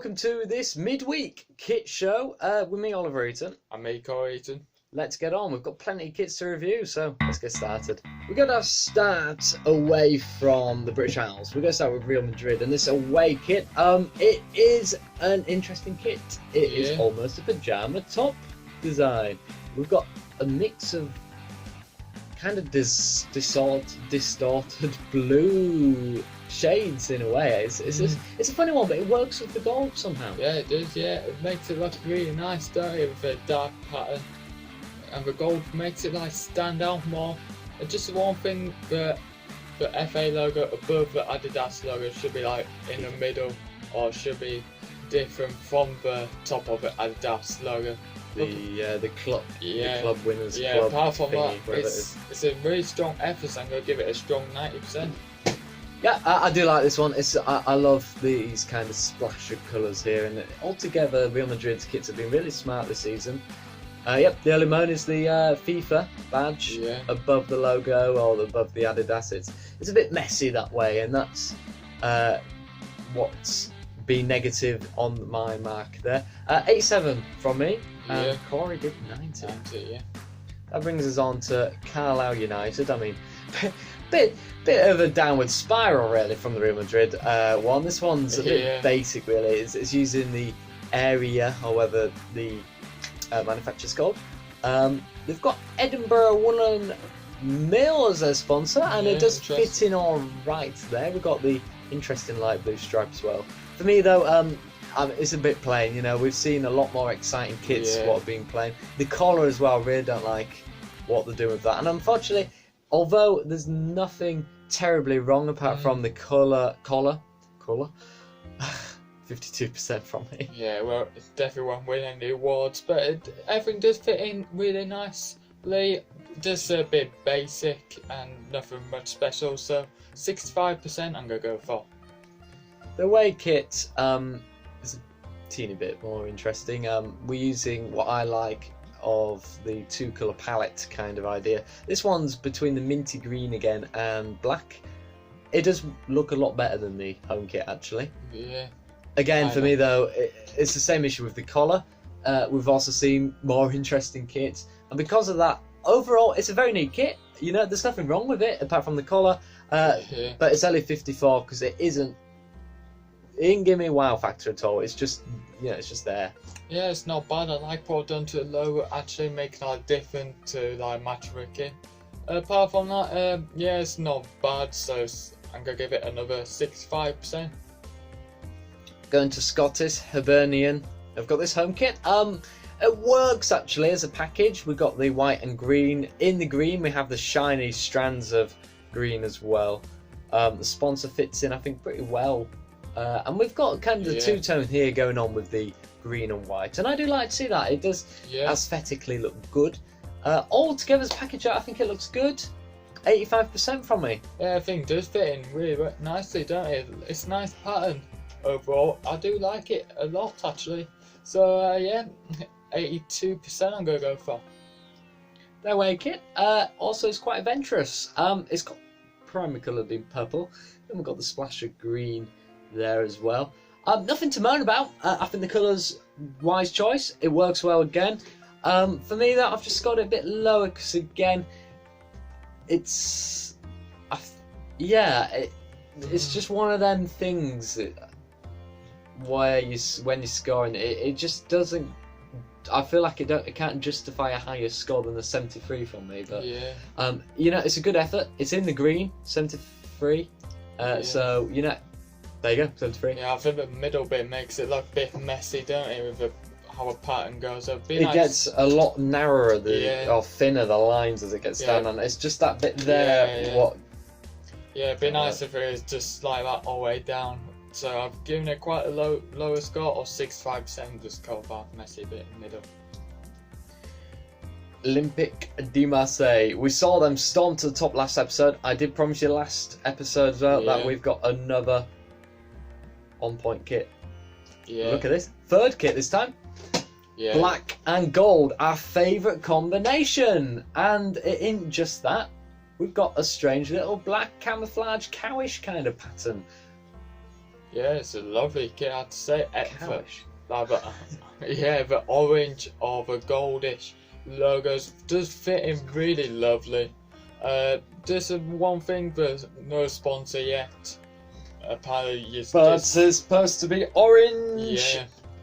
welcome to this midweek kit show with me, Oliver Eaton. And me, Corey Eaton. Let's get on. We've got plenty of kits to review, so let's get started. We're going to start away from the British Isles. We're going to start with Real Madrid, and this away kit, it is an interesting kit. It is almost a pajama top design. We've got a mix of kind of distorted blue shades in a way. It's a funny one, but it works with the gold somehow. Yeah, it does. Yeah, it makes it look really nice, don't it, with a dark pattern, and the gold makes it like stand out more. And just the one thing, the FA logo above the Adidas logo should be like in the middle, or should be different from the top of the Adidas logo. The club winners. Yeah, club apart from thingy, that, it's a really strong effort. So I'm gonna give it a strong 90%. Yeah, I do like this one. I love these kind of splash of colours here, and altogether Real Madrid's kits have been really smart this season. Yep, the moan is the FIFA badge above the logo or above the Adidas. It's a bit messy that way, and that's what's been negative on my mark there. 87 from me, and Corey did 90. That brings us on to Carlisle United. I mean, bit of a downward spiral really from the Real Madrid one. This one's a bit basic really. It's using the area, however the manufacturer's called. They've got Edinburgh Woolen Mill as their sponsor, and it does fit in all right there. We've got the interesting light blue stripe as well. For me though, it's a bit plain. You know, we've seen a lot more exciting kits what have been plain. The collar as well, I really don't like what they're doing with that. And unfortunately, although there's nothing terribly wrong apart from the collar, 52% from me. Yeah, well, it definitely won't win any awards, but everything does fit in really nicely. Just a bit basic and nothing much special, so 65% I'm gonna go for. The away kit is a teeny bit more interesting. We're using what I like of the two colour palette kind of idea. This one's between the minty green again and black. It does look a lot better than the home kit actually. Yeah. Again, for me though, it's the same issue with the collar. We've also seen more interesting kits, and because of that, overall it's a very neat kit. You know, there's nothing wrong with it apart from the collar, but it's only 54 because it didn't give me a wow factor at all. It's just, it's just there. Yeah, it's not bad. I like what I've done to the logo, actually making it different to like match with it. Apart from that, it's not bad, so I'm gonna give it another 65%. Going to Scottish Hibernian. I've got this home kit. It works actually as a package. We've got the white and green. In the green, we have the shiny strands of green as well. The sponsor fits in, I think, pretty well. And we've got kind of the two-tone here going on with the green and white, and I do like to see that. It does aesthetically look good. All together as a package, I think it looks good. 85% from me. Yeah, I think it does fit in really nicely, don't it? It's a nice pattern overall. I do like it a lot actually. So 82% I'm gonna go for. The away kit also is quite adventurous. It's got primary colour being purple, then we've got the splash of green there as well. Nothing to moan about. I think the colour's wise choice. It works well again. For me though, I've just got it a bit lower because again, it's just one of them things where when you're scoring it just doesn't. I feel like it can't justify a higher score than the 73 from me. But it's a good effort. It's in the green, 73. So there you go, 73. Yeah, I think the middle bit makes it look a bit messy, don't it, with how a pattern goes. It gets a lot narrower, or thinner, the lines as it gets down on. It's just that bit there. It'd be nice if it was just like that all the way down. So I've given it quite a lower score, or 65%, just cover that messy bit in the middle. Olympique de Marseille. We saw them storm to the top last episode. I did promise you last episode as well that we've got another on-point kit. Look at this. Third kit this time. Black and gold, our favourite combination. And it isn't just that. We've got a strange little black camouflage cowish kind of pattern. Yeah, it's a lovely kit, I have to say. Cowish. Yeah, the orange or the goldish logos does fit in really lovely. There's one thing, there's no sponsor yet. Apparently, but it's supposed to be orange.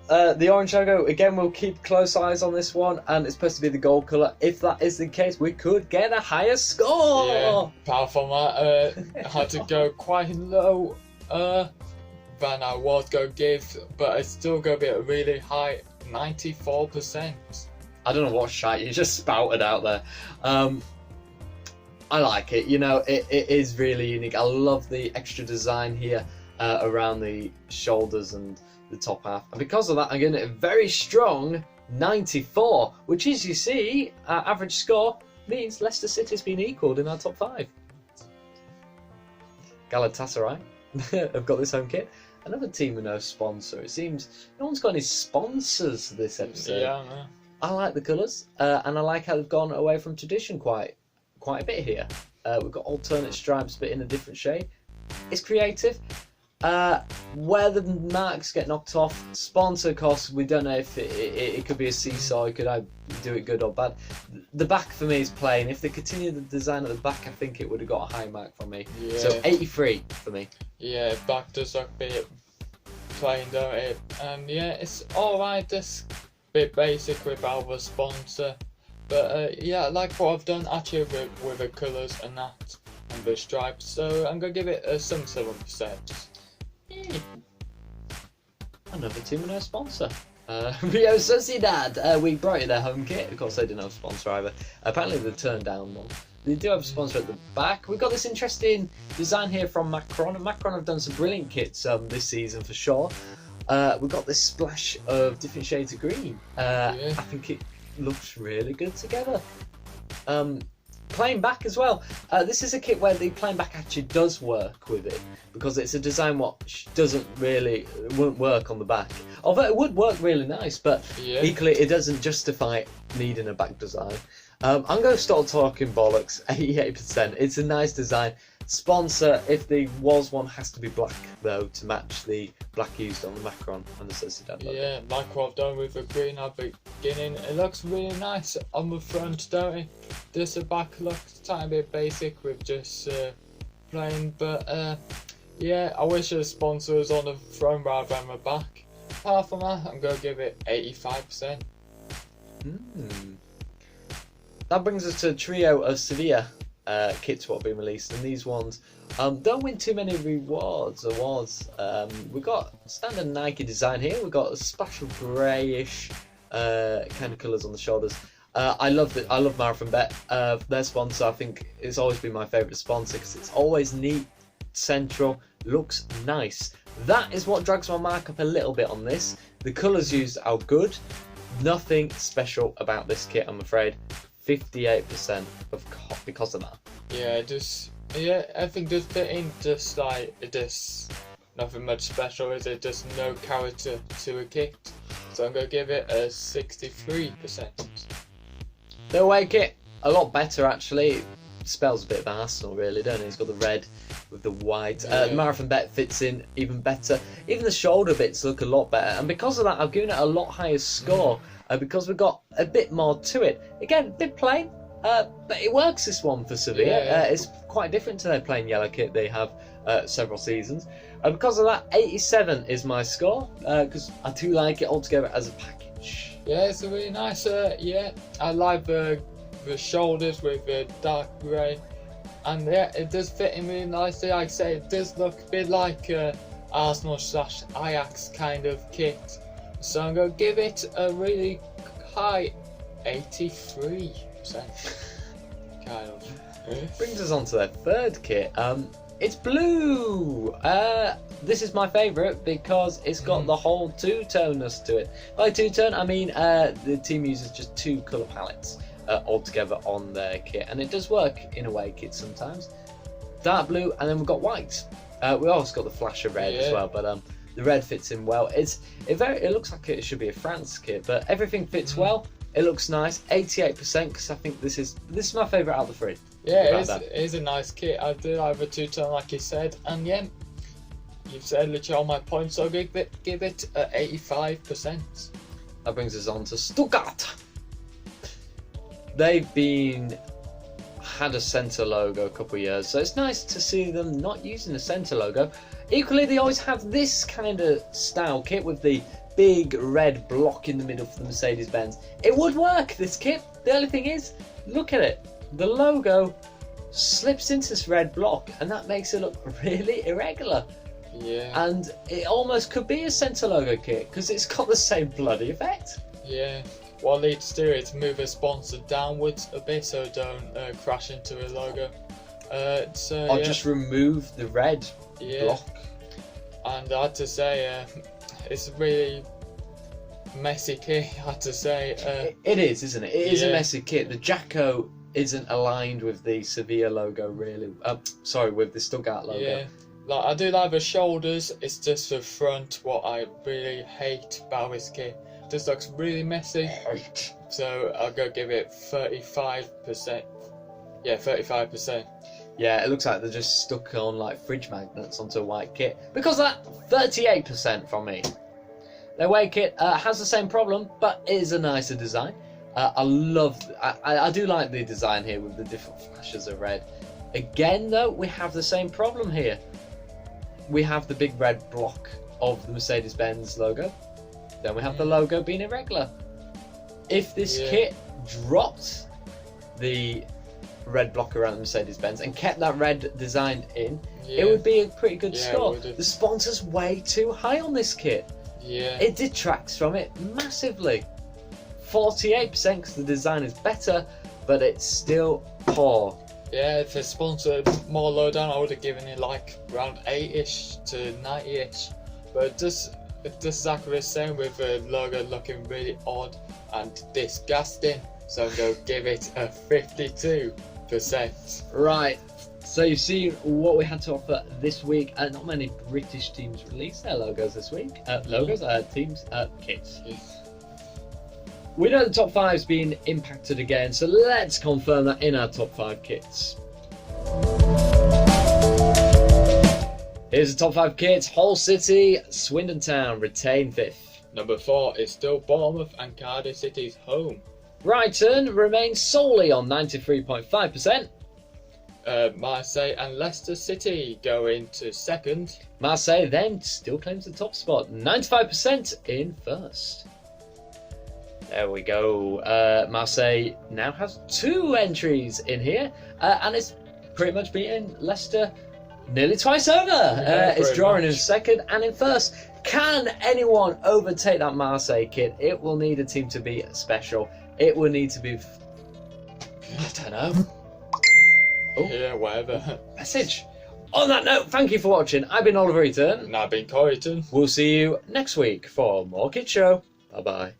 Yeah. The orange logo, again, we'll keep close eyes on this one, and it's supposed to be the gold colour. If that is the case, we could get a higher score! Yeah, apart from that, I had to go quite low than I was going to give, but it's still going to be a really high 94%. I don't know what shite you just spouted out there. I like it, you know, it is really unique. I love the extra design here around the shoulders and the top half, and because of that I'm getting a very strong 94, which, as you see, our average score means Leicester City's been equalled in our top 5. Galatasaray have got this home kit. Another team with no sponsor. It seems no one's got any sponsors this episode. Yeah, man. I like the colours, and I like how they've gone away from tradition quite a bit here. We've got alternate stripes but in a different shade. It's creative. Where the marks get knocked off, sponsor costs, we don't know if it could be a seesaw, it could do it good or bad. The back for me is plain. If they continue the design at the back, I think it would have got a high mark from me. Yeah. So 83 for me. Yeah, back does look a bit plain, don't it? And yeah, it's alright, just a bit basic without the sponsor. But yeah, I like what I've done actually with the colours and that, and the stripes. So I'm going to give it a 7%. Another team with no sponsor. Rio Sociedad. We brought you their home kit. Of course, they didn't have a sponsor either. Apparently, they turned down one. They do have a sponsor at the back. We've got this interesting design here from Macron. And Macron have done some brilliant kits this season for sure. We've got this splash of different shades of green. I think it looks really good together. Plain back as well. This is a kit where the plain back actually does work with it, because it's a design which won't work on the back. Although it would work really nice, but equally it doesn't justify needing a back design. I'm going to start talking bollocks. 88%. It's a nice design. Sponsor, if there was one, has to be black though, to match the black used on the Macron and the Sociedad logo. Yeah, like what I've done with the green at the beginning. It looks really nice on the front, don't it? Just the back looks a tiny bit basic with just plain, but yeah, I wish the sponsor was on the front rather than the back. Apart from that, I'm going to give it 85%. That brings us to a trio of Sevilla kits what have been released, and these ones don't win too many awards. We've got standard Nike design here. We've got a splash of greyish kind of colours on the shoulders. I love Marathon Bet. Their sponsor, I think, it's always been my favourite sponsor because it's always neat, central, looks nice. That is what drags my mark up a little bit on this. The colours used are good. Nothing special about this kit, I'm afraid. 58% because of that. Yeah, I think just fit in, just like just nothing much special, is it? Just no character to a kit. So I'm gonna give it a 63%. The away kit, a lot better actually. It spells a bit of Arsenal really, don't it? It's got the red with the white. The Marathon Bet fits in even better. Even the shoulder bits look a lot better, and because of that I've given it a lot higher score. Because we've got a bit more to it. Again, a bit plain, but it works, this one for Sevilla. It's quite different to their plain yellow kit they have several seasons. Because of that, 87 is my score, because I do like it altogether as a package. Yeah, it's a really nice, I like the shoulders with the dark grey, and yeah, it does fit in really nicely. Like I say, it does look a bit like Arsenal/Ajax kind of kit. So I'm going to give it a really high 83%. Kind of. Brings us on to their third kit. It's blue! This is my favourite because it's got the whole two-toneness to it. By two-tone, I mean the team uses just 2 colour palettes altogether on their kit. And it does work in away kits sometimes. Dark blue, and then we've got white. We also got the flash of red as well, but the red fits in well. It looks like it should be a France kit, but everything fits well. It looks nice. 88%, because I think this is my favourite out of the 3. Yeah, it is a nice kit. I do like the two-tone, like you said, and yeah, you've said literally all my points, so give it 85%. That brings us on to Stuttgart. They've had a centre logo a couple of years, so it's nice to see them not using the centre logo. Equally, they always have this kind of style kit with the big red block in the middle for the Mercedes-Benz. It would work, this kit. The only thing is, look at it. The logo slips into this red block, and that makes it look really irregular. Yeah. And it almost could be a centre logo kit because it's got the same bloody effect. Yeah. What I need to do is move the sponsor downwards a bit so it don't crash into the logo. Or just remove the red block. And I had to say, it's a really messy kit, I had to say. It is, isn't it? It is a messy kit. The Jacko isn't aligned with the Sevilla logo, really. Sorry, with the Stuttgart logo. Yeah. Like, I do like the shoulders, it's just the front what I really hate about this kit. Just looks really messy. So I'll go give it 35%. Yeah, 35%. Yeah, it looks like they're just stuck on like fridge magnets onto a white kit. Because that 38% from me. Their away kit has the same problem, but it is a nicer design. I do like the design here with the different flashes of red. Again, though, we have the same problem here. We have the big red block of the Mercedes-Benz logo. Then we have the logo being irregular. If this kit dropped the red block around the Mercedes-Benz and kept that red design in, it would be a pretty good score. The sponsor's way too high on this kit. Yeah. It detracts from it massively. 48% because the design is better, but it's still poor. Yeah, if the sponsor more low down, I would have given it like around 8-ish to 90-ish. But it's exactly the same with the logo looking really odd and disgusting. So I'm going to give it a 52%. Right, so you've seen what we had to offer this week. Not many British teams released their logos this week. Kits. Yes. We know the top 5's been impacted again, so let's confirm that in our top 5 kits. Here's the top 5 kits. Hull City, Swindon Town retain 5th. Number 4 is still Bournemouth and Cardiff City's home. Brighton remains solely on 93.5%. Marseille and Leicester City go into 2nd. Marseille then still claims the top spot, 95% in 1st. There we go. Marseille now has 2 entries in here, and it's pretty much beaten Leicester nearly twice over. It's drawing in 2nd and in 1st. Can anyone overtake that Marseille kit? It will need a team to be special. It will need to be... I don't know. Oh. Yeah, whatever. Message. On that note, thank you for watching. I've been Oliver Eaton. And I've been Coreyton. We'll see you next week for more Kid Show. Bye-bye.